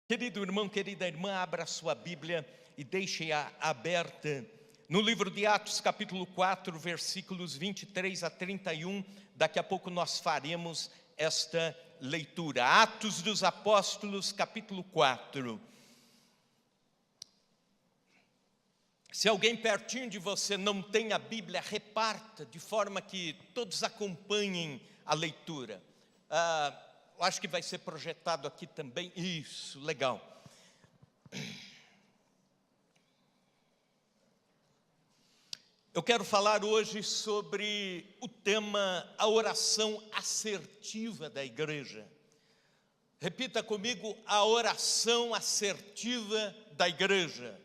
Querido irmão, querida irmã, abra a sua Bíblia e deixe-a aberta no livro de Atos, capítulo 4, versículos 23 a 31. Daqui a pouco nós faremos esta leitura. Atos dos Apóstolos, capítulo 4. Se alguém pertinho de você não tem a Bíblia, reparta de forma que todos acompanhem a leitura. Eu acho que vai ser projetado aqui também. Isso, legal. Eu quero falar hoje sobre o tema, a oração assertiva da igreja. Repita comigo, a oração assertiva da igreja.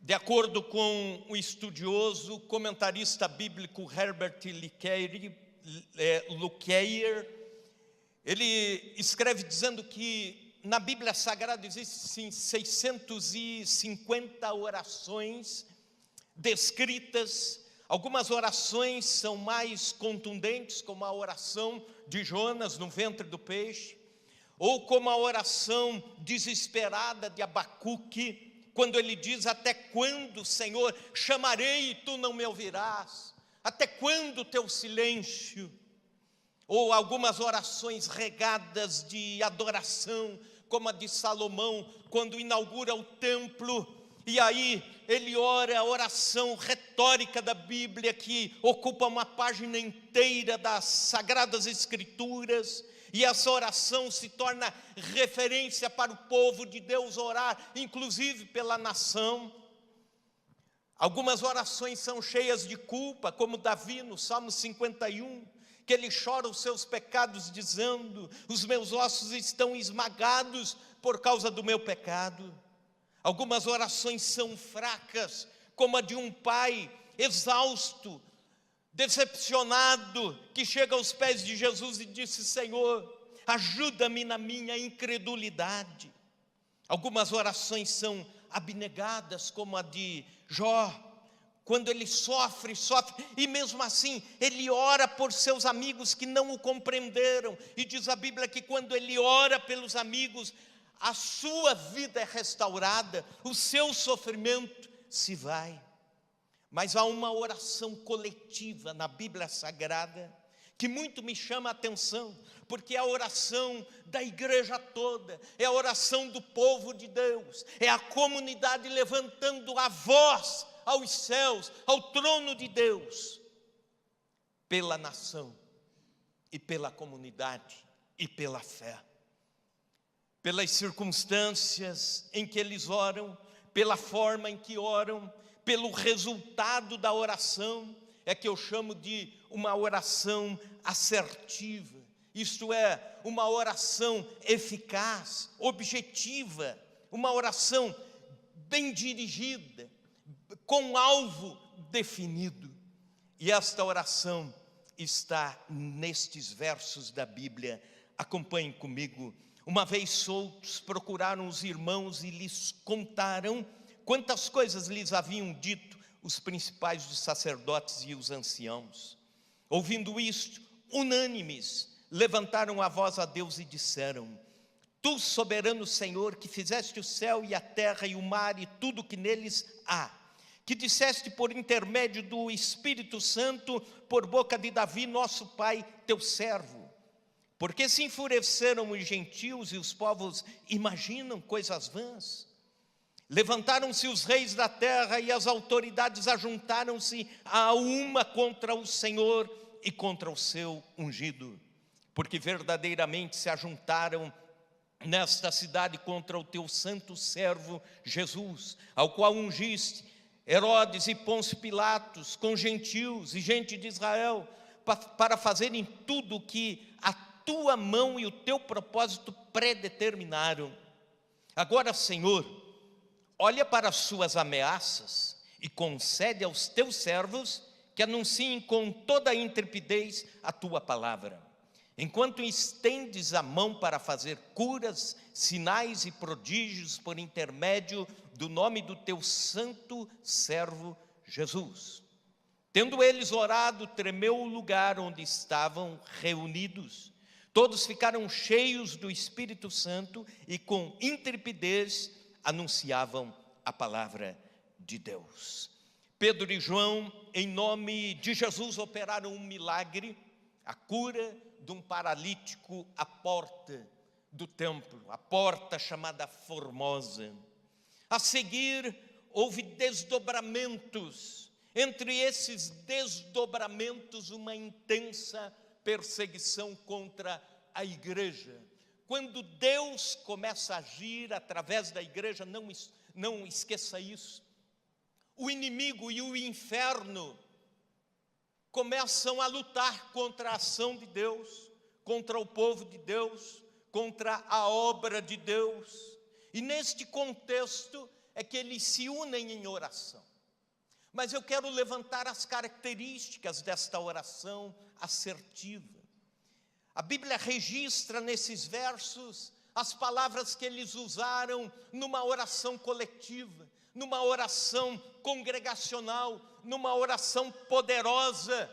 De acordo com o estudioso, comentarista bíblico Herbert Lukeyer, ele escreve dizendo que na Bíblia Sagrada existem 650 orações descritas. Algumas orações são mais contundentes, como a oração de Jonas no ventre do peixe, ou como a oração desesperada de Abacuque, quando ele diz: até quando, Senhor, chamarei e tu não me ouvirás? Até quando o teu silêncio? Ou algumas orações regadas de adoração, como a de Salomão, quando inaugura o templo, e aí ele ora a oração retórica da Bíblia, que ocupa uma página inteira das Sagradas Escrituras, e essa oração se torna referência para o povo de Deus orar, inclusive pela nação. Algumas orações são cheias de culpa, como Davi no Salmo 51, que ele chora os seus pecados dizendo: os meus ossos estão esmagados por causa do meu pecado. Algumas orações são fracas, como a de um pai exausto, decepcionado, que chega aos pés de Jesus e disse: Senhor, ajuda-me na minha incredulidade. Algumas orações são abnegadas, como a de Jó, quando ele sofre, e mesmo assim ele ora por seus amigos que não o compreenderam, e diz a Bíblia que quando ele ora pelos amigos, a sua vida é restaurada, o seu sofrimento se vai. Mas há uma oração coletiva na Bíblia Sagrada que muito me chama a atenção, porque é a oração da igreja toda, é a oração do povo de Deus, é a comunidade levantando a voz aos céus, ao trono de Deus, pela nação e pela comunidade e pela fé, pelas circunstâncias em que eles oram, pela forma em que oram, pelo resultado da oração, é que eu chamo de uma oração assertiva, isto é, uma oração eficaz, objetiva, uma oração bem dirigida, com um alvo definido. E esta oração está nestes versos da Bíblia. Acompanhem comigo. Uma vez soltos, procuraram os irmãos e lhes contaram quantas coisas lhes haviam dito os principais dos sacerdotes e os anciãos. Ouvindo isto, unânimes, levantaram a voz a Deus e disseram: Tu, soberano Senhor, que fizeste o céu e a terra e o mar e tudo o que neles há, que disseste por intermédio do Espírito Santo, por boca de Davi, nosso pai, teu servo, porque se enfureceram os gentios e os povos imaginam coisas vãs. Levantaram-se os reis da terra e as autoridades ajuntaram-se a uma contra o Senhor e contra o seu ungido, porque verdadeiramente se ajuntaram nesta cidade contra o teu santo servo Jesus, ao qual ungiste Herodes e Pôncio Pilatos, com gentios e gente de Israel, para fazerem tudo o que a tua mão e o teu propósito predeterminaram. Agora, Senhor, olha para as suas ameaças e concede aos teus servos que anunciem com toda a intrepidez a tua palavra. Enquanto estendes a mão para fazer curas, sinais e prodígios por intermédio do nome do teu santo servo Jesus. Tendo eles orado, tremeu o lugar onde estavam reunidos. Todos ficaram cheios do Espírito Santo e com intrepidez anunciavam a palavra de Deus. Pedro e João, em nome de Jesus, operaram um milagre, a cura de um paralítico à porta do templo, a porta chamada Formosa. A seguir, houve desdobramentos. Entre esses desdobramentos, uma intensa perseguição contra a igreja. Quando Deus começa a agir através da igreja, não esqueça isso, o inimigo e o inferno começam a lutar contra a ação de Deus, contra o povo de Deus, contra a obra de Deus. E neste contexto é que eles se unem em oração. Mas eu quero levantar as características desta oração assertiva. A Bíblia registra nesses versos as palavras que eles usaram numa oração coletiva, numa oração congregacional, numa oração poderosa.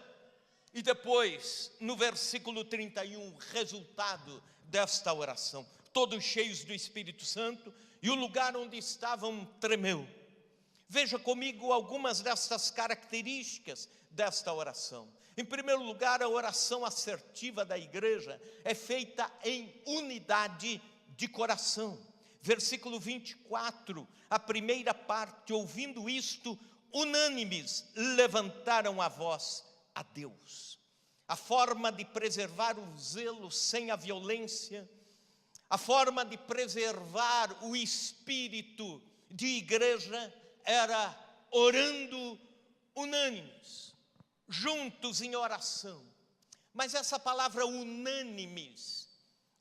E depois, no versículo 31, resultado desta oração: todos cheios do Espírito Santo, e o lugar onde estavam tremeu. Veja comigo algumas destas características desta oração. Em primeiro lugar, a oração assertiva da igreja é feita em unidade de coração. Versículo 24, a primeira parte: ouvindo isto, unânimes levantaram a voz a Deus. A forma de preservar o zelo sem a violência, a forma de preservar o espírito de igreja era orando unânimes, juntos em oração. Mas essa palavra unânimes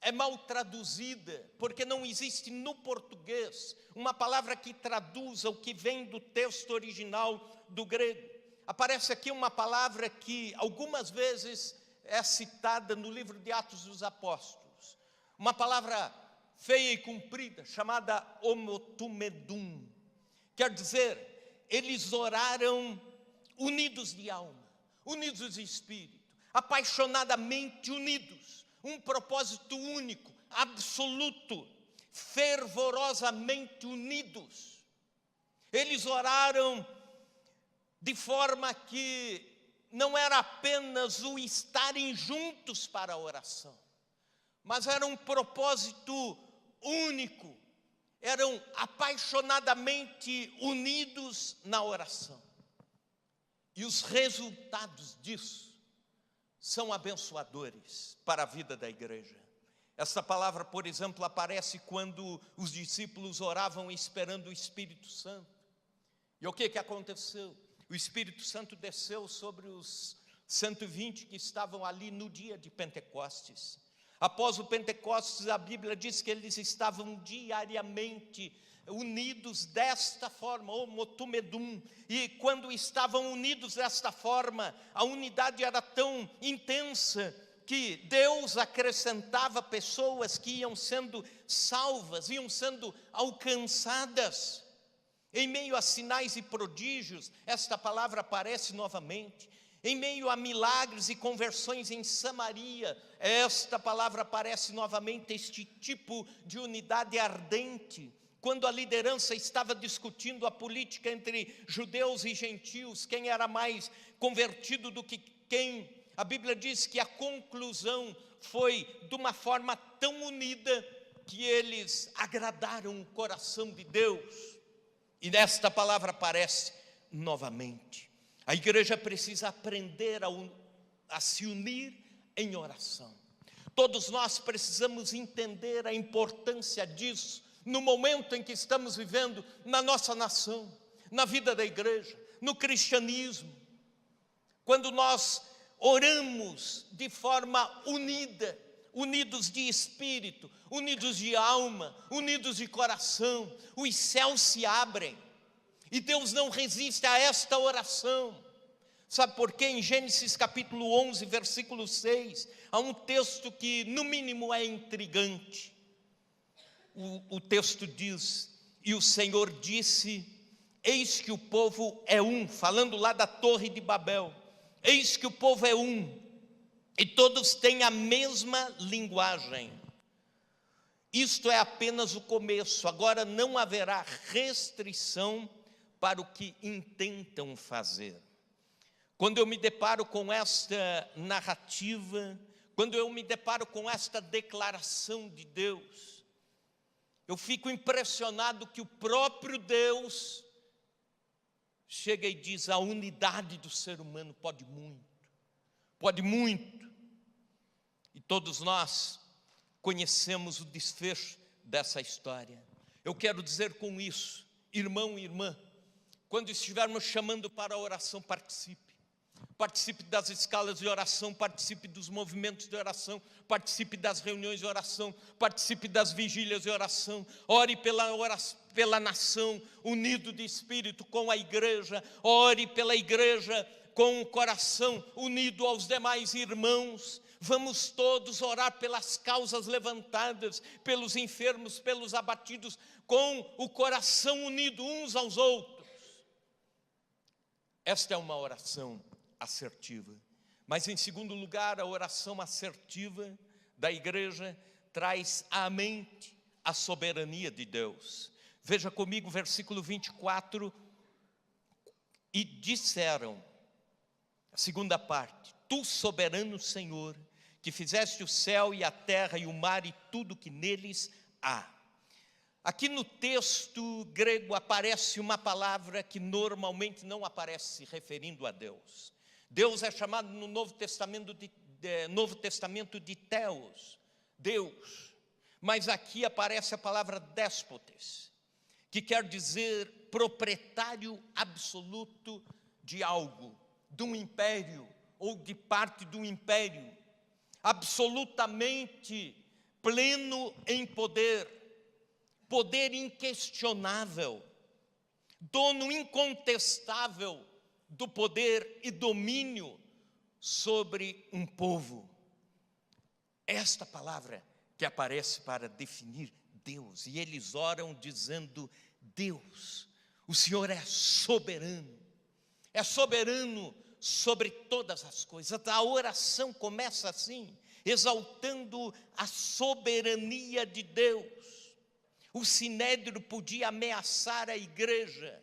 é mal traduzida, porque não existe no português uma palavra que traduza o que vem do texto original do grego. Aparece aqui uma palavra que algumas vezes é citada no livro de Atos dos Apóstolos, uma palavra feia e comprida, chamada homotumedum. Quer dizer, eles oraram unidos de alma, unidos de espírito, apaixonadamente unidos, um propósito único, absoluto, fervorosamente unidos. Eles oraram de forma que não era apenas o estarem juntos para a oração, mas era um propósito único, eram apaixonadamente unidos na oração. E os resultados disso são abençoadores para a vida da igreja. Essa palavra, por exemplo, aparece quando os discípulos oravam esperando o Espírito Santo. E o que aconteceu? O Espírito Santo desceu sobre os 120 que estavam ali no dia de Pentecostes. Após o Pentecostes, a Bíblia diz que eles estavam diariamente unidos desta forma, homotumedum. E quando estavam unidos desta forma, a unidade era tão intensa que Deus acrescentava pessoas que iam sendo salvas, iam sendo alcançadas. Em meio a sinais e prodígios, esta palavra aparece novamente. Em meio a milagres e conversões em Samaria, esta palavra aparece novamente, este tipo de unidade ardente. Quando a liderança estava discutindo a política entre judeus e gentios, quem era mais convertido do que quem, a Bíblia diz que a conclusão foi de uma forma tão unida que eles agradaram o coração de Deus. E nesta palavra aparece novamente. A igreja precisa aprender a se unir em oração. Todos nós precisamos entender a importância disso no momento em que estamos vivendo na nossa nação, na vida da igreja, no cristianismo. Quando nós oramos de forma unida, unidos de espírito, unidos de alma, unidos de coração, os céus se abrem. E Deus não resiste a esta oração. Sabe por quê? Em Gênesis capítulo 11, versículo 6, há um texto que no mínimo é intrigante. O texto diz: e o Senhor disse, eis que o povo é um, falando lá da torre de Babel, eis que o povo é um, e todos têm a mesma linguagem. Isto é apenas o começo, agora não haverá restrição para o que intentam fazer. Quando eu me deparo com esta narrativa, quando eu me deparo com esta declaração de Deus, eu fico impressionado que o próprio Deus chega e diz: a unidade do ser humano pode muito, pode muito. E todos nós conhecemos o desfecho dessa história. Eu quero dizer com isso, irmão e irmã, quando estivermos chamando para a oração, participe das escalas de oração, participe dos movimentos de oração, participe das reuniões de oração, participe das vigílias de oração, ore pela nação, unido de espírito com a igreja, ore pela igreja com o coração unido aos demais irmãos. Vamos todos orar pelas causas levantadas, pelos enfermos, pelos abatidos, com o coração unido uns aos outros. Esta é uma oração assertiva. Mas em segundo lugar, a oração assertiva da igreja traz à mente a soberania de Deus. Veja comigo o versículo 24. E disseram, a segunda parte: Tu, soberano Senhor, que fizeste o céu e a terra e o mar e tudo que neles há. Aqui no texto grego aparece uma palavra que normalmente não aparece referindo a Deus. Deus é chamado no Novo Testamento de Theos, Deus. Mas aqui aparece a palavra déspotes, que quer dizer proprietário absoluto de algo, de um império ou de parte do império, absolutamente pleno em poder, poder inquestionável, dono incontestável do poder e domínio sobre um povo. Esta palavra que aparece para definir Deus, e eles oram dizendo: Deus, o Senhor é soberano sobre todas as coisas. A oração começa assim, exaltando a soberania de Deus. O sinédrio podia ameaçar a igreja,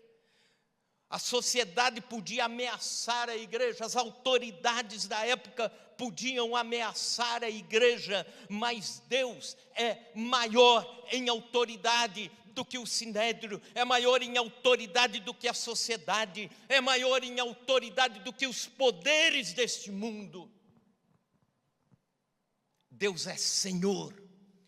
a sociedade podia ameaçar a igreja, as autoridades da época podiam ameaçar a igreja, mas Deus é maior em autoridade do que o sinédrio, é maior em autoridade do que a sociedade, é maior em autoridade do que os poderes deste mundo. Deus é Senhor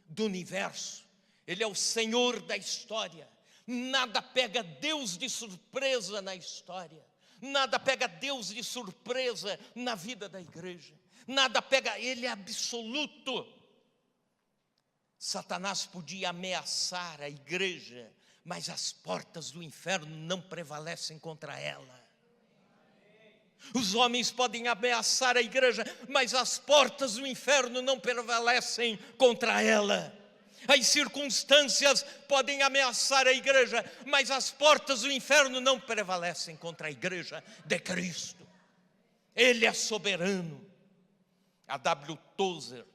do universo, Ele é o Senhor da história. Nada pega Deus de surpresa na história, nada pega Deus de surpresa na vida da igreja, nada pega, Ele é absoluto. Satanás podia ameaçar a igreja, mas as portas do inferno não prevalecem contra ela. Os homens podem ameaçar a igreja, mas as portas do inferno não prevalecem contra ela. As circunstâncias podem ameaçar a igreja, mas as portas do inferno não prevalecem contra a igreja de Cristo. Ele é soberano. A W. Tozer,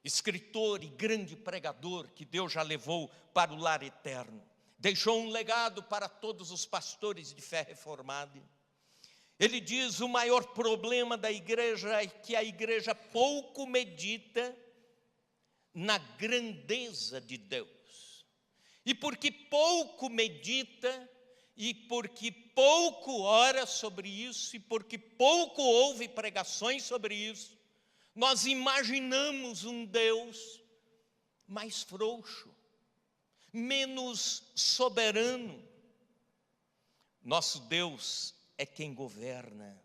escritor e grande pregador que Deus já levou para o lar eterno, deixou um legado para todos os pastores de fé reformada. Ele diz: o maior problema da igreja é que a igreja pouco medita na grandeza de Deus. E porque pouco medita, e porque pouco ora sobre isso, e porque pouco ouve pregações sobre isso, nós imaginamos um Deus mais frouxo, menos soberano. Nosso Deus é quem governa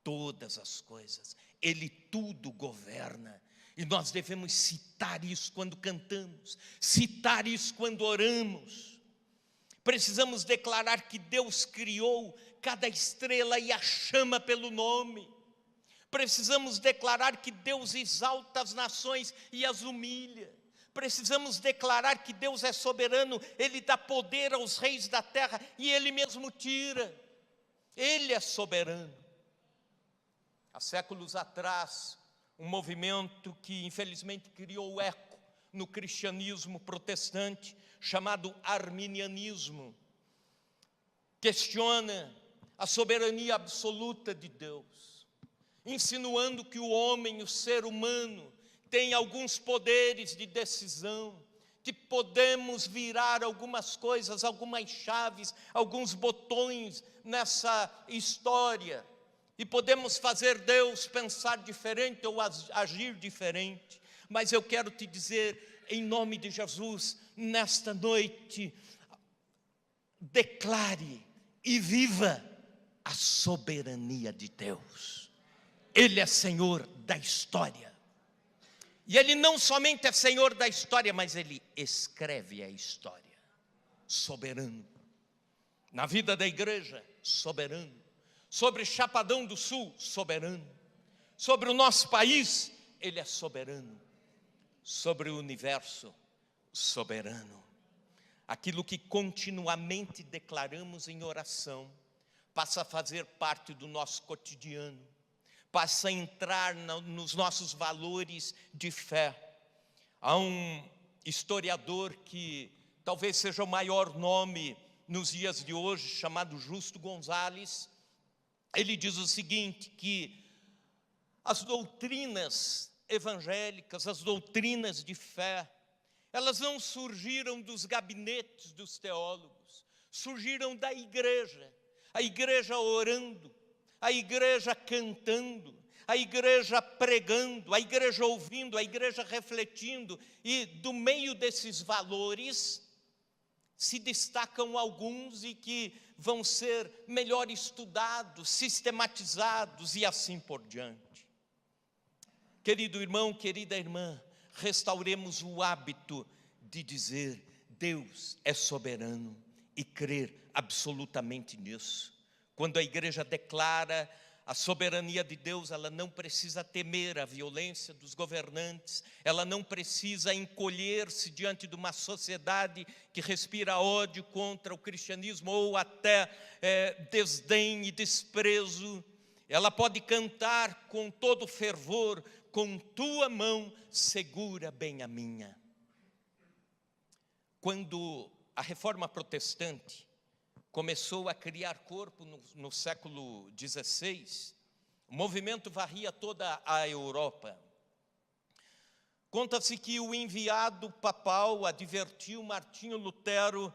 todas as coisas, Ele tudo governa. E nós devemos citar isso quando cantamos, citar isso quando oramos. Precisamos declarar que Deus criou cada estrela e a chama pelo nome. Precisamos declarar que Deus exalta as nações e as humilha. Precisamos declarar que Deus é soberano, Ele dá poder aos reis da terra e Ele mesmo tira. Ele é soberano. Há séculos atrás, um movimento que infelizmente criou eco no cristianismo protestante, chamado arminianismo. Questiona a soberania absoluta de Deus, insinuando que o homem, o ser humano, tem alguns poderes de decisão, que podemos virar algumas coisas, algumas chaves, alguns botões nessa história, e podemos fazer Deus pensar diferente ou agir diferente. Mas eu quero te dizer, em nome de Jesus, nesta noite, declare e viva a soberania de Deus. Ele é Senhor da história. E Ele não somente é Senhor da história, mas Ele escreve a história. Soberano. Na vida da igreja, soberano. Sobre Chapadão do Sul, soberano. Sobre o nosso país, Ele é soberano. Sobre o universo, soberano. Aquilo que continuamente declaramos em oração, passa a fazer parte do nosso cotidiano, passa a entrar nos nossos valores de fé. Há um historiador que talvez seja o maior nome nos dias de hoje, chamado Justo Gonzalez. Ele diz o seguinte, que as doutrinas evangélicas, as doutrinas de fé, elas não surgiram dos gabinetes dos teólogos, surgiram da igreja. A igreja orando, a igreja cantando, a igreja pregando, a igreja ouvindo, a igreja refletindo. E do meio desses valores se destacam alguns e que vão ser melhor estudados, sistematizados e assim por diante. Querido irmão, querida irmã, restauremos o hábito de dizer: Deus é soberano, e crer absolutamente nisso. Quando a igreja declara a soberania de Deus, ela não precisa temer a violência dos governantes, ela não precisa encolher-se diante de uma sociedade que respira ódio contra o cristianismo ou até desdém e desprezo. Ela pode cantar com todo fervor: com tua mão segura bem a minha. Quando a reforma protestante começou a criar corpo no século XVI, o movimento varria toda a Europa. Conta-se que o enviado papal advertiu Martinho Lutero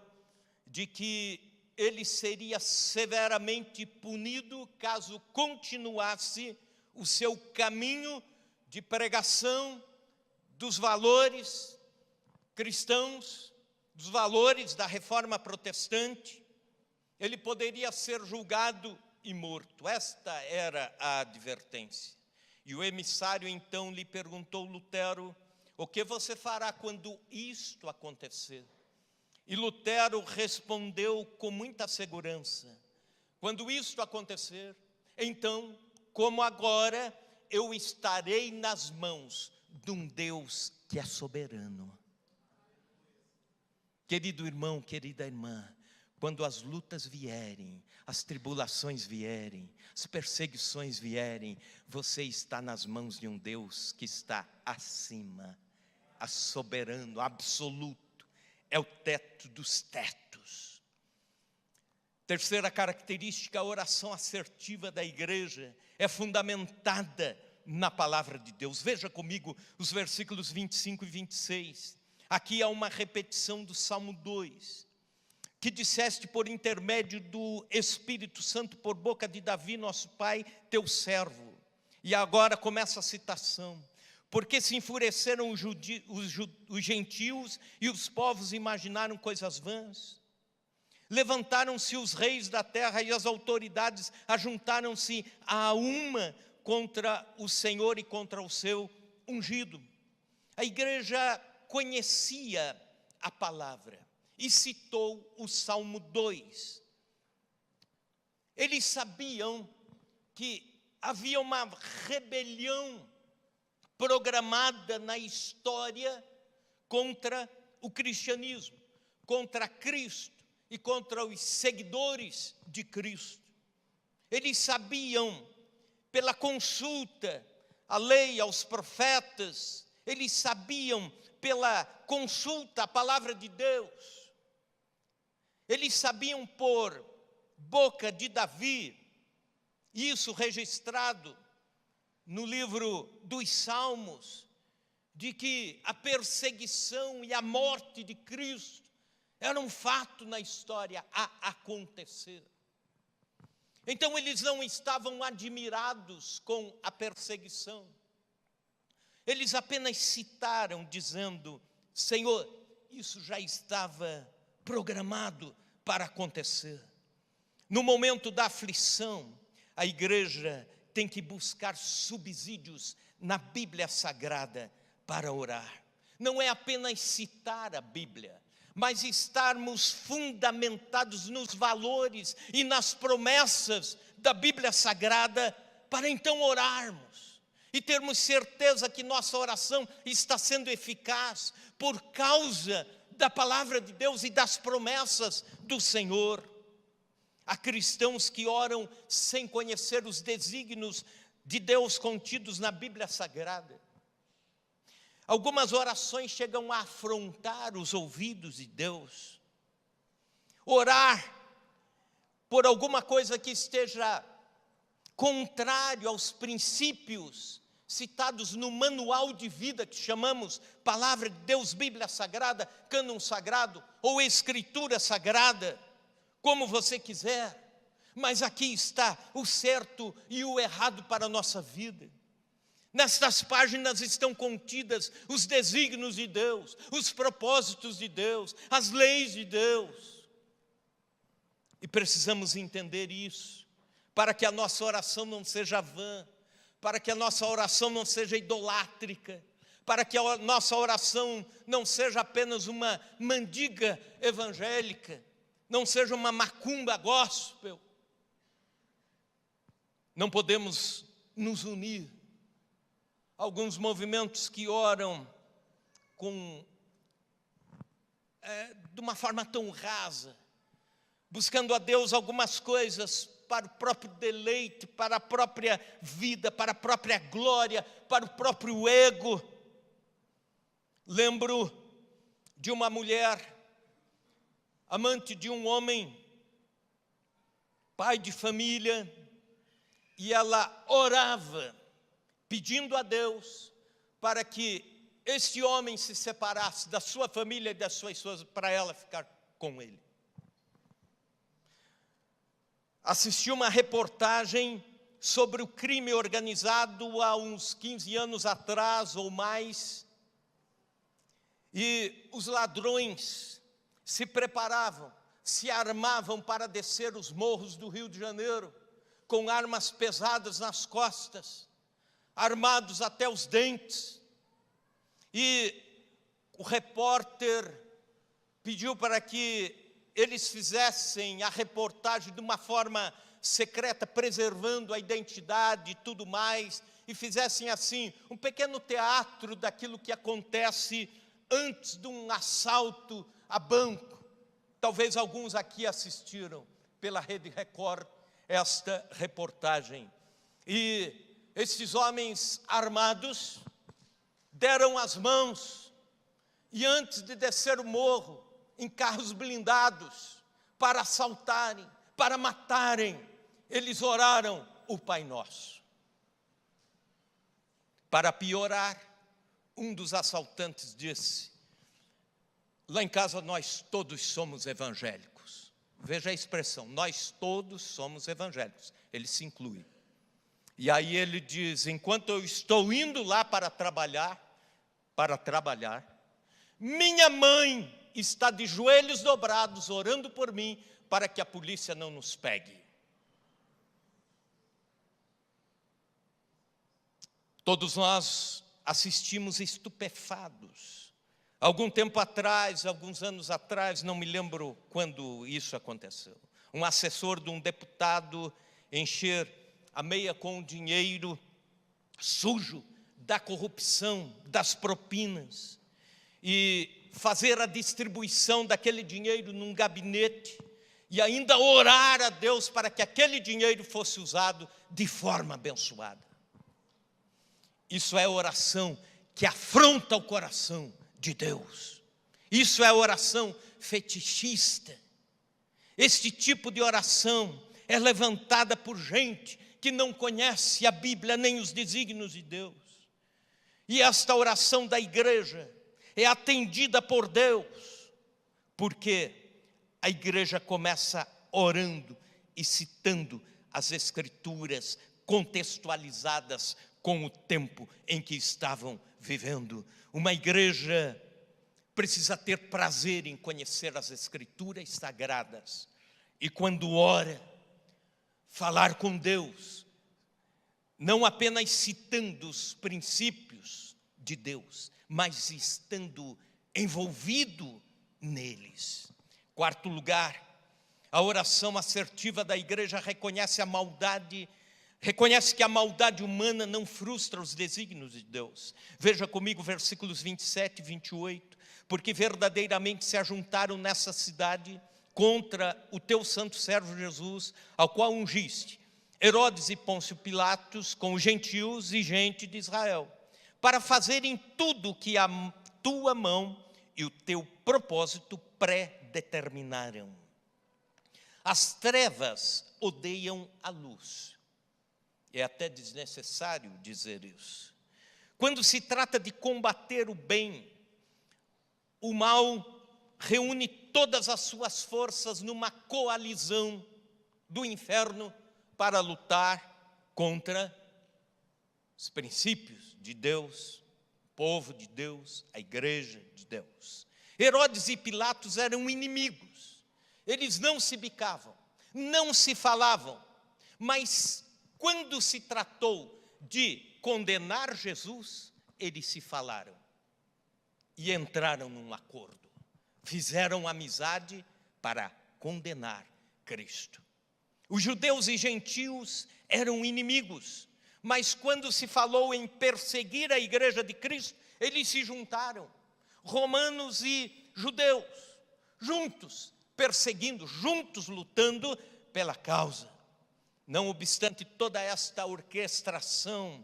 de que ele seria severamente punido caso continuasse o seu caminho de pregação dos valores cristãos, dos valores da reforma protestante. Ele poderia ser julgado e morto. Esta era a advertência. E o emissário então lhe perguntou: Lutero, o que você fará quando isto acontecer? E Lutero respondeu com muita segurança: quando isto acontecer, então, como agora, eu estarei nas mãos de um Deus que é soberano. Querido irmão, querida irmã, quando as lutas vierem, as tribulações vierem, as perseguições vierem, você está nas mãos de um Deus que está acima, soberano, absoluto, é o teto dos tetos. Terceira característica, a oração assertiva da igreja é fundamentada na palavra de Deus. Veja comigo os versículos 25 e 26. Aqui há uma repetição do Salmo 2. Que disseste por intermédio do Espírito Santo, por boca de Davi, nosso pai, teu servo. E agora começa a citação. Porque se enfureceram os gentios e os povos imaginaram coisas vãs. Levantaram-se os reis da terra e as autoridades ajuntaram-se a uma contra o Senhor e contra o seu ungido. A igreja conhecia a palavra e citou o Salmo 2. Eles sabiam que havia uma rebelião programada na história contra o cristianismo, contra Cristo e contra os seguidores de Cristo. Eles sabiam, pela consulta à lei, aos profetas, eles sabiam pela consulta à palavra de Deus, eles sabiam por boca de Davi, isso registrado no livro dos Salmos, de que a perseguição e a morte de Cristo era um fato na história a acontecer. Então eles não estavam admirados com a perseguição. Eles apenas citaram dizendo: Senhor, isso já estava programado para acontecer. No momento da aflição, a igreja tem que buscar subsídios na Bíblia Sagrada para orar. Não é apenas citar a Bíblia, mas estarmos fundamentados nos valores e nas promessas da Bíblia Sagrada para então orarmos e termos certeza que nossa oração está sendo eficaz por causa da palavra de Deus e das promessas do Senhor. Há cristãos que oram sem conhecer os desígnios de Deus contidos na Bíblia Sagrada. Algumas orações chegam a afrontar os ouvidos de Deus. Orar por alguma coisa que esteja contrário aos princípios citados no manual de vida que chamamos Palavra de Deus, Bíblia Sagrada, Cânon Sagrado ou Escritura Sagrada, como você quiser. Mas aqui está o certo e o errado para a nossa vida. Nestas páginas estão contidas os desígnios de Deus, os propósitos de Deus, as leis de Deus. E precisamos entender isso, para que a nossa oração não seja vã, para que a nossa oração não seja idolátrica, para que a nossa oração não seja apenas uma mandiga evangélica, não seja uma macumba gospel. Não podemos nos unir. Alguns movimentos que oram de uma forma tão rasa, buscando a Deus algumas coisas para o próprio deleite, para a própria vida, para a própria glória, para o próprio ego. Lembro de uma mulher, amante de um homem, pai de família, e ela orava, pedindo a Deus para que este homem se separasse da sua família e da sua esposa, para ela ficar com ele. Assisti uma reportagem sobre o crime organizado há uns 15 anos atrás ou mais, e os ladrões se preparavam, se armavam para descer os morros do Rio de Janeiro, com armas pesadas nas costas, armados até os dentes. E o repórter pediu para que eles fizessem a reportagem de uma forma secreta, preservando a identidade e tudo mais, e fizessem assim, um pequeno teatro daquilo que acontece antes de um assalto a banco. Talvez alguns aqui assistiram pela Rede Record esta reportagem. E esses homens armados deram as mãos e antes de descer o morro, em carros blindados, para assaltarem, para matarem, eles oraram o Pai Nosso. Para piorar, um dos assaltantes disse: lá em casa nós todos somos evangélicos. Veja a expressão, nós todos somos evangélicos. Ele se inclui. E aí ele diz: enquanto eu estou indo lá para trabalhar, minha mãe está de joelhos dobrados, orando por mim, para que a polícia não nos pegue. Todos nós assistimos estupefados. Algum tempo atrás, alguns anos atrás, não me lembro quando isso aconteceu, um assessor de um deputado encher a meia com dinheiro sujo da corrupção, das propinas, e fazer a distribuição daquele dinheiro num gabinete, e ainda orar a Deus para que aquele dinheiro fosse usado de forma abençoada. Isso é oração que afronta o coração de Deus. Isso é oração fetichista. Este tipo de oração é levantada por gente que não conhece a Bíblia nem os desígnios de Deus. E esta oração da igreja é atendida por Deus, porque a igreja começa orando e citando as Escrituras contextualizadas com o tempo em que estavam vivendo. Uma igreja precisa ter prazer em conhecer as Escrituras sagradas e, quando ora, falar com Deus, não apenas citando os princípios de Deus, mas estando envolvido neles. Quarto lugar, a oração assertiva da igreja reconhece que a maldade humana não frustra os desígnios de Deus. Veja comigo versículos 27 e 28. Porque verdadeiramente se ajuntaram nessa cidade contra o teu santo servo Jesus, ao qual ungiste Herodes e Pôncio Pilatos, com os gentios e gente de Israel, para fazerem tudo o que a tua mão e o teu propósito predeterminaram. As trevas odeiam a luz. É até desnecessário dizer isso. Quando se trata de combater o bem, o mal reúne todas as suas forças numa coalizão do inferno para lutar contra os princípios de Deus, o povo de Deus, a igreja de Deus. Herodes e Pilatos eram inimigos. Eles não se bicavam, não se falavam, mas quando se tratou de condenar Jesus, eles se falaram e entraram num acordo. Fizeram amizade para condenar Cristo. Os judeus e gentios eram inimigos, mas quando se falou em perseguir a igreja de Cristo, eles se juntaram. Romanos e judeus, juntos, perseguindo, juntos lutando pela causa. Não obstante toda esta orquestração,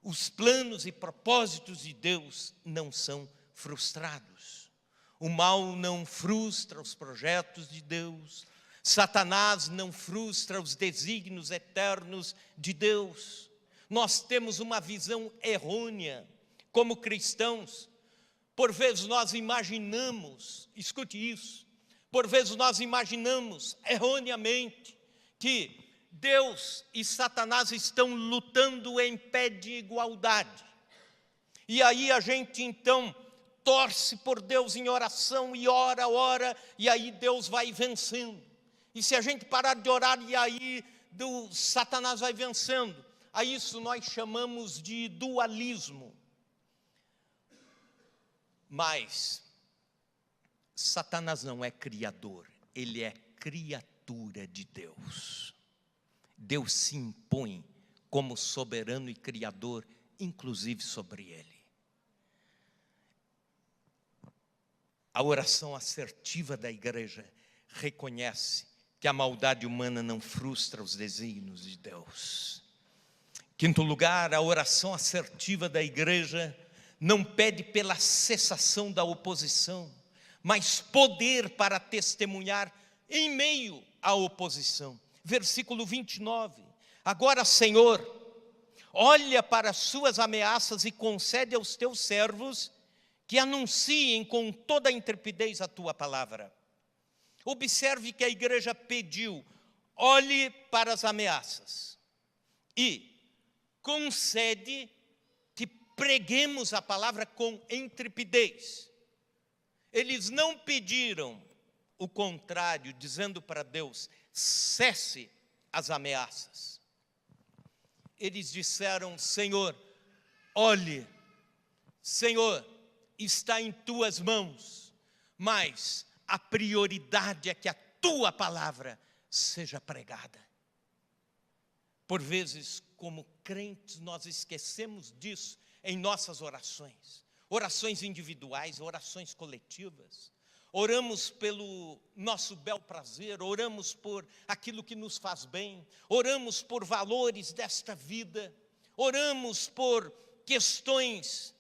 os planos e propósitos de Deus não são frustrados. O mal não frustra os projetos de Deus. Satanás não frustra os desígnios eternos de Deus. Nós temos uma visão errônea como cristãos. Por vezes nós imaginamos, escute isso, por vezes nós imaginamos erroneamente que Deus e Satanás estão lutando em pé de igualdade. E aí a gente então torce por Deus em oração e ora, e aí Deus vai vencendo. E se a gente parar de orar, e aí Satanás vai vencendo. A isso nós chamamos de dualismo. Mas Satanás não é criador, ele é criatura de Deus. Deus se impõe como soberano e criador, inclusive sobre ele. A oração assertiva da igreja reconhece que a maldade humana não frustra os desígnios de Deus. Quinto lugar, a oração assertiva da igreja não pede pela cessação da oposição, mas poder para testemunhar em meio à oposição. Versículo 29. Agora, Senhor, olha para as suas ameaças e concede aos teus servos que anunciem com toda a intrepidez a tua palavra. Observe que a igreja pediu, olhe para as ameaças e concede que preguemos a palavra com intrepidez. Eles não pediram o contrário, dizendo para Deus, cesse as ameaças. Eles disseram, Senhor, olhe, Senhor, está em tuas mãos, mas a prioridade é que a tua palavra seja pregada. Por vezes, como crentes, nós esquecemos disso em nossas orações. Orações individuais, orações coletivas. Oramos pelo nosso bel prazer, oramos por aquilo que nos faz bem, oramos por valores desta vida, oramos por questões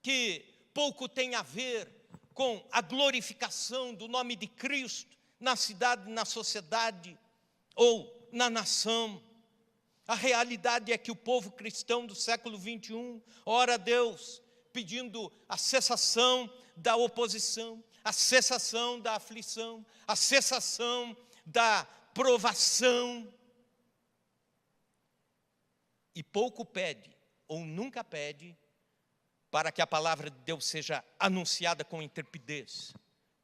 que pouco têm a ver com a glorificação do nome de Cristo na cidade, na sociedade ou na nação. A realidade é que o povo cristão do século 21 ora a Deus pedindo a cessação da oposição, a cessação da aflição, a cessação da provação. E pouco pede, ou nunca pede, para que a palavra de Deus seja anunciada com intrepidez,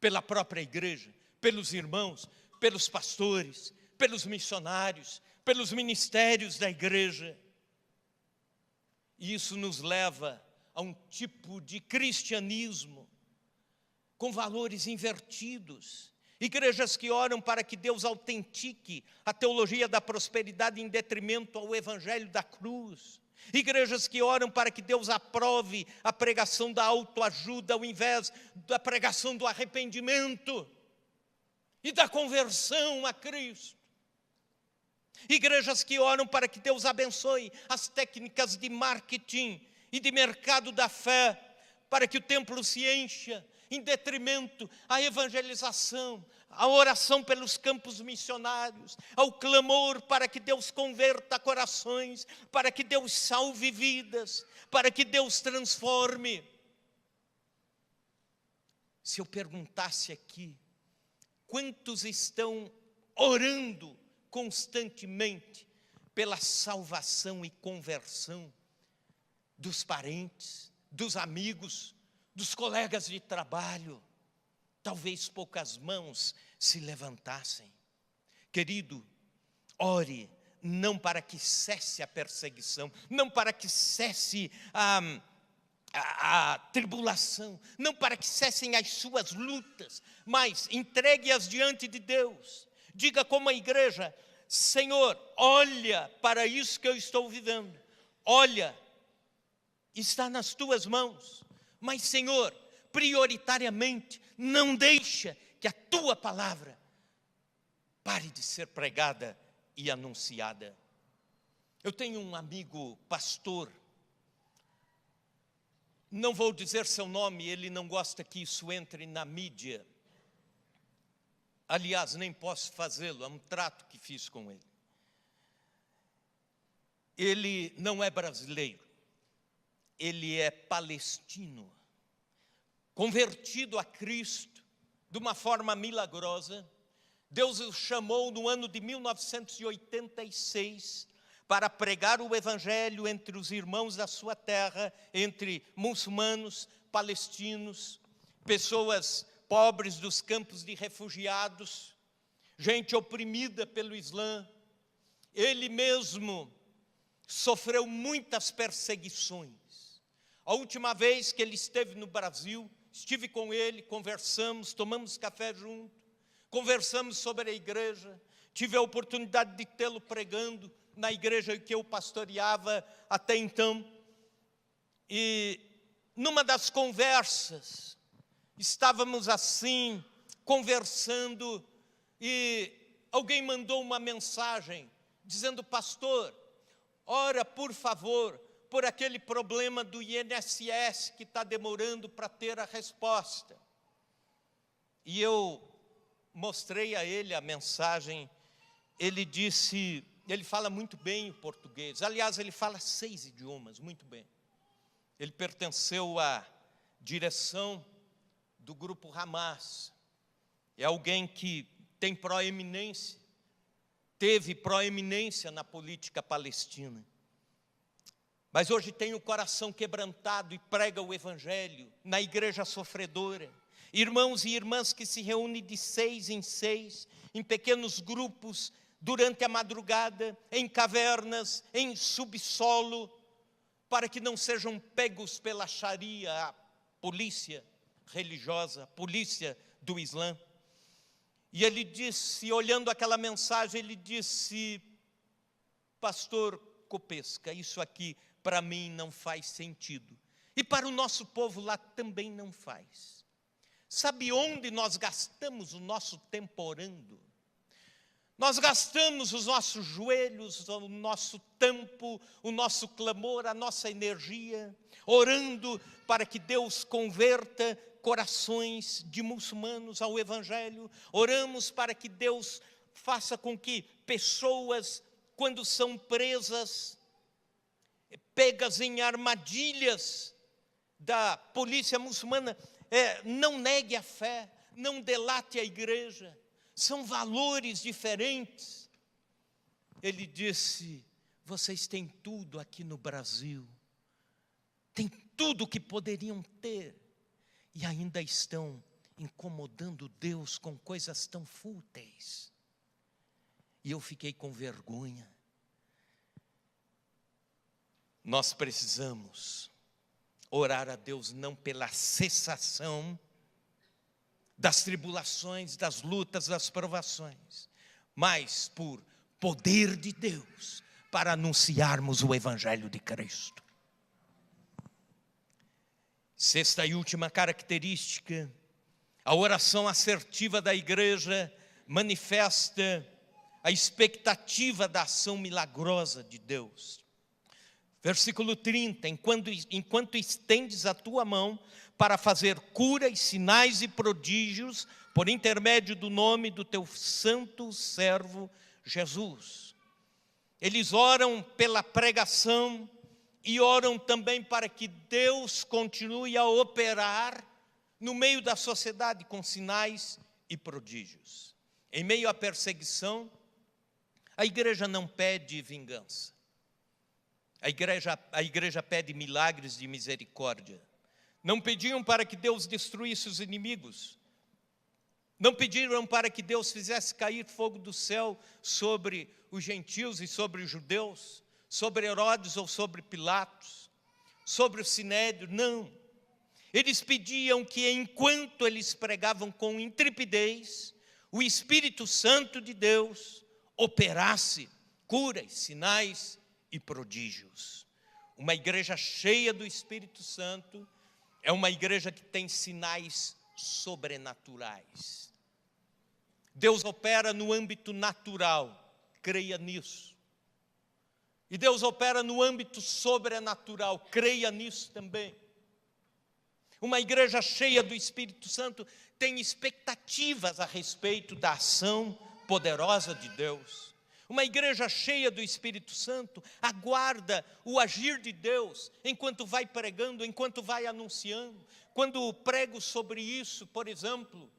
pela própria igreja, pelos irmãos, pelos pastores, pelos missionários, pelos ministérios da igreja. E isso nos leva a um tipo de cristianismo com valores invertidos. Igrejas que oram para que Deus autentique a teologia da prosperidade em detrimento ao evangelho da cruz. Igrejas que oram para que Deus aprove a pregação da autoajuda ao invés da pregação do arrependimento e da conversão a Cristo. Igrejas que oram para que Deus abençoe as técnicas de marketing e de mercado da fé, para que o templo se encha, em detrimento à evangelização, à oração pelos campos missionários, ao clamor para que Deus converta corações, para que Deus salve vidas, para que Deus transforme. Se eu perguntasse aqui, quantos estão orando constantemente pela salvação e conversão dos parentes, dos amigos, dos colegas de trabalho? Talvez poucas mãos se levantassem. Querido, ore não para que cesse a perseguição, não para que cesse a tribulação, não para que cessem as suas lutas, mas entregue-as diante de Deus. Diga como a igreja: Senhor, olha para isso que eu estou vivendo, olha, está nas tuas mãos, mas Senhor, prioritariamente, não deixa que a tua palavra pare de ser pregada e anunciada. Eu tenho um amigo pastor, não vou dizer seu nome, ele não gosta que isso entre na mídia. Aliás, nem posso fazê-lo, é um trato que fiz com ele. Ele não é brasileiro, ele é palestino, convertido a Cristo de uma forma milagrosa. Deus o chamou no ano de 1986 para pregar o evangelho entre os irmãos da sua terra, entre muçulmanos, palestinos, pessoas pobres dos campos de refugiados, gente oprimida pelo Islã. Ele mesmo sofreu muitas perseguições. A última vez que ele esteve no Brasil, estive com ele, conversamos, tomamos café junto, conversamos sobre a igreja, tive a oportunidade de tê-lo pregando na igreja que eu pastoreava até então. E numa das conversas, estávamos assim, conversando, e alguém mandou uma mensagem, dizendo: pastor, ora por favor, por aquele problema do INSS que está demorando para ter a resposta. E eu mostrei a ele a mensagem. Ele disse, ele fala muito bem o português, aliás, ele fala 6 idiomas, muito bem. Ele pertenceu à direção do grupo Hamas, é alguém que tem proeminência, teve proeminência na política palestina, mas hoje tem o coração quebrantado e prega o evangelho na igreja sofredora. Irmãos e irmãs que se reúnem de 6 em 6, em pequenos grupos, durante a madrugada, em cavernas, em subsolo, para que não sejam pegos pela Sharia, a polícia religiosa, a polícia do Islã. E ele disse, olhando aquela mensagem, ele disse: pastor Copesca, isso aqui para mim não faz sentido. E para o nosso povo lá também não faz. Sabe onde nós gastamos o nosso tempo orando? Nós gastamos os nossos joelhos, o nosso tempo, o nosso clamor, a nossa energia, orando para que Deus converta corações de muçulmanos ao Evangelho. Oramos para que Deus faça com que pessoas, quando são presas, pegas em armadilhas da polícia muçulmana, não negue a fé, não delate a igreja. São valores diferentes. Ele disse: vocês têm tudo aqui no Brasil, têm tudo o que poderiam ter, e ainda estão incomodando Deus com coisas tão fúteis. E eu fiquei com vergonha. Nós precisamos orar a Deus não pela cessação das tribulações, das lutas, das provações, mas por poder de Deus para anunciarmos o Evangelho de Cristo. Sexta e última característica: a oração assertiva da igreja manifesta a expectativa da ação milagrosa de Deus. Versículo 30, enquanto estendes a tua mão para fazer curas, sinais e prodígios, por intermédio do nome do teu santo servo Jesus. Eles oram pela pregação e oram também para que Deus continue a operar no meio da sociedade com sinais e prodígios. Em meio à perseguição, a igreja não pede vingança. A igreja pede milagres de misericórdia. Não pediam para que Deus destruísse os inimigos. Não pediram para que Deus fizesse cair fogo do céu sobre os gentios e sobre os judeus, sobre Herodes ou sobre Pilatos, sobre o Sinédrio. Não. Eles pediam que, enquanto eles pregavam com intrepidez, o Espírito Santo de Deus operasse curas, sinais e prodígios. Uma igreja cheia do Espírito Santo é uma igreja que tem sinais sobrenaturais. Deus opera no âmbito natural, creia nisso. E Deus opera no âmbito sobrenatural, creia nisso também. Uma igreja cheia do Espírito Santo tem expectativas a respeito da ação poderosa de Deus. Uma igreja cheia do Espírito Santo aguarda o agir de Deus enquanto vai pregando, enquanto vai anunciando. Quando prego sobre isso, por exemplo,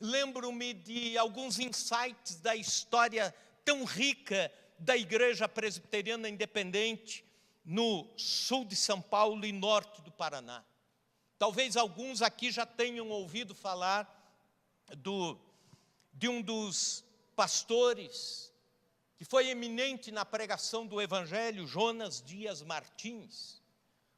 lembro-me de alguns insights da história tão rica da Igreja Presbiteriana Independente no sul de São Paulo e norte do Paraná. Talvez alguns aqui já tenham ouvido falar de um dos pastores que foi eminente na pregação do Evangelho, Jonas Dias Martins.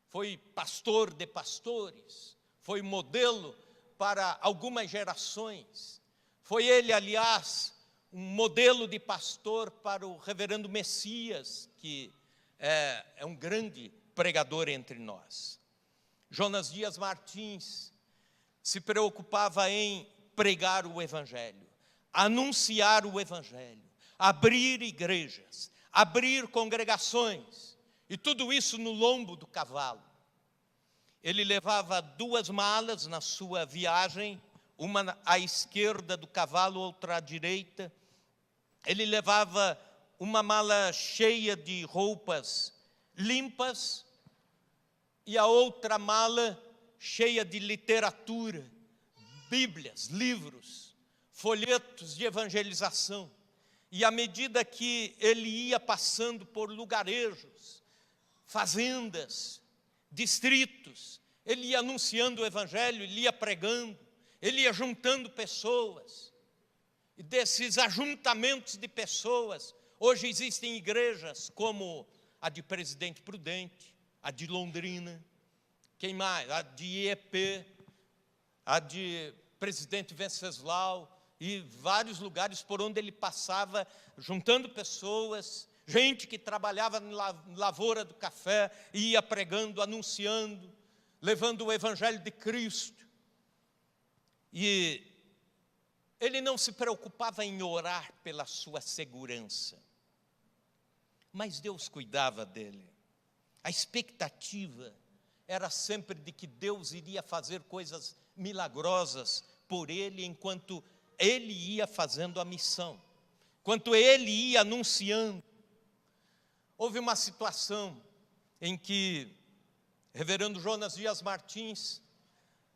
Foi pastor de pastores, foi modelo para algumas gerações. Foi ele, aliás, um modelo de pastor para o reverendo Messias, que é um grande pregador entre nós. Jonas Dias Martins se preocupava em pregar o Evangelho, anunciar o Evangelho, abrir igrejas, abrir congregações, e tudo isso no lombo do cavalo. Ele levava 2 malas na sua viagem, uma à esquerda do cavalo, outra à direita. Ele levava uma mala cheia de roupas limpas e a outra mala cheia de literatura, bíblias, livros, folhetos de evangelização. E à medida que ele ia passando por lugarejos, fazendas, distritos, ele ia anunciando o Evangelho, ele ia pregando, ele ia juntando pessoas. E desses ajuntamentos de pessoas, hoje existem igrejas como a de Presidente Prudente, a de Londrina, quem mais? A de IEP, a de Presidente Venceslau, e vários lugares por onde ele passava, juntando pessoas, gente que trabalhava na lavoura do café, ia pregando, anunciando, levando o Evangelho de Cristo. E ele não se preocupava em orar pela sua segurança, mas Deus cuidava dele. A expectativa era sempre de que Deus iria fazer coisas milagrosas por ele, enquanto ele ia fazendo a missão, enquanto ele ia anunciando. Houve uma situação em que o reverendo Jonas Dias Martins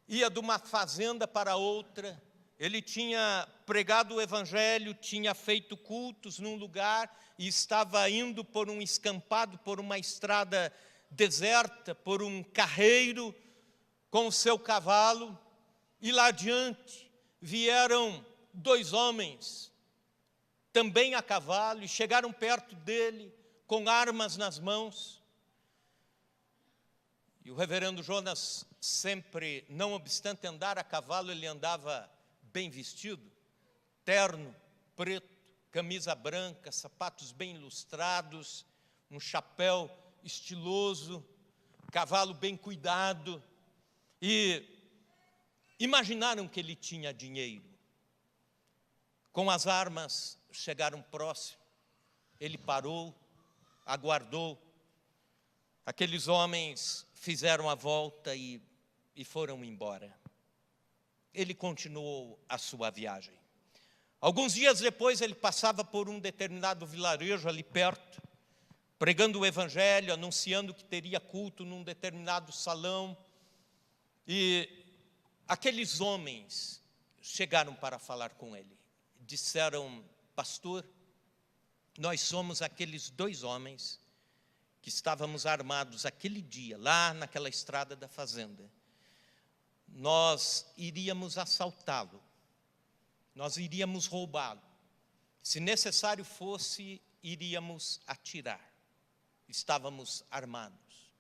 ia de uma fazenda para outra. Ele tinha pregado o evangelho, tinha feito cultos num lugar e estava indo por um escampado, por uma estrada deserta, por um carreiro com o seu cavalo, e lá adiante vieram 2 homens, também a cavalo, e chegaram perto dele com armas nas mãos. E o reverendo Jonas sempre, não obstante andar a cavalo, ele andava bem vestido, terno, preto, camisa branca, sapatos bem lustrados, um chapéu estiloso, cavalo bem cuidado. E imaginaram que ele tinha dinheiro. Com as armas, chegaram próximo. Ele parou, aguardou. Aqueles homens fizeram a volta e foram embora. Ele continuou a sua viagem. Alguns dias depois, ele passava por um determinado vilarejo ali perto, pregando o evangelho, anunciando que teria culto num determinado salão. E aqueles homens chegaram para falar com ele. Disseram: pastor, nós somos aqueles 2 homens que estávamos armados aquele dia, lá naquela estrada da fazenda. Nós iríamos assaltá-lo, nós iríamos roubá-lo. Se necessário fosse, iríamos atirar. Estávamos armados.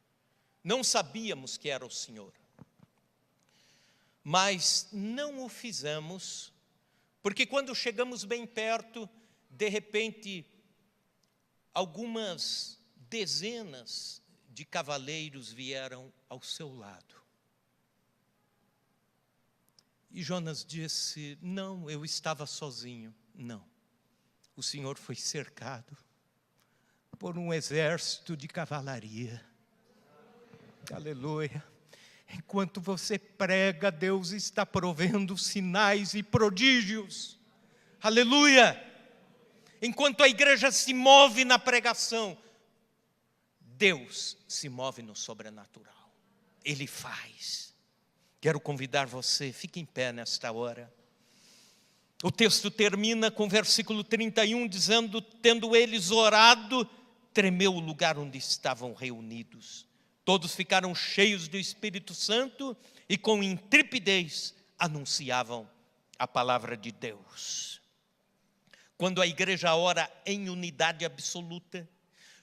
Não sabíamos que era o Senhor. Mas não o fizemos, porque quando chegamos bem perto, de repente, algumas dezenas de cavaleiros vieram ao seu lado. E Jonas disse: não, eu estava sozinho. Não, o Senhor foi cercado por um exército de cavalaria. Aleluia. Enquanto você prega, Deus está provendo sinais e prodígios. Aleluia. Enquanto a igreja se move na pregação, Deus se move no sobrenatural. Ele faz. Quero convidar você, fique em pé nesta hora. O texto termina com o versículo 31, dizendo: tendo eles orado, tremeu o lugar onde estavam reunidos. Todos ficaram cheios do Espírito Santo e com intrepidez anunciavam a palavra de Deus. Quando a igreja ora em unidade absoluta,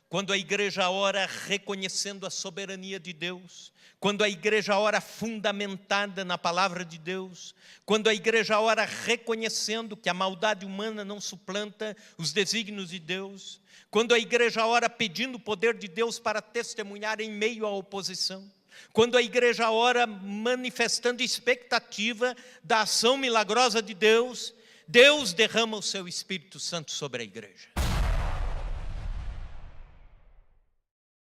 quando a igreja ora reconhecendo a soberania de Deus, quando a igreja ora fundamentada na palavra de Deus, quando a igreja ora reconhecendo que a maldade humana não suplanta os desígnios de Deus, quando a igreja ora pedindo o poder de Deus para testemunhar em meio à oposição, quando a igreja ora manifestando expectativa da ação milagrosa de Deus, Deus derrama o seu Espírito Santo sobre a igreja.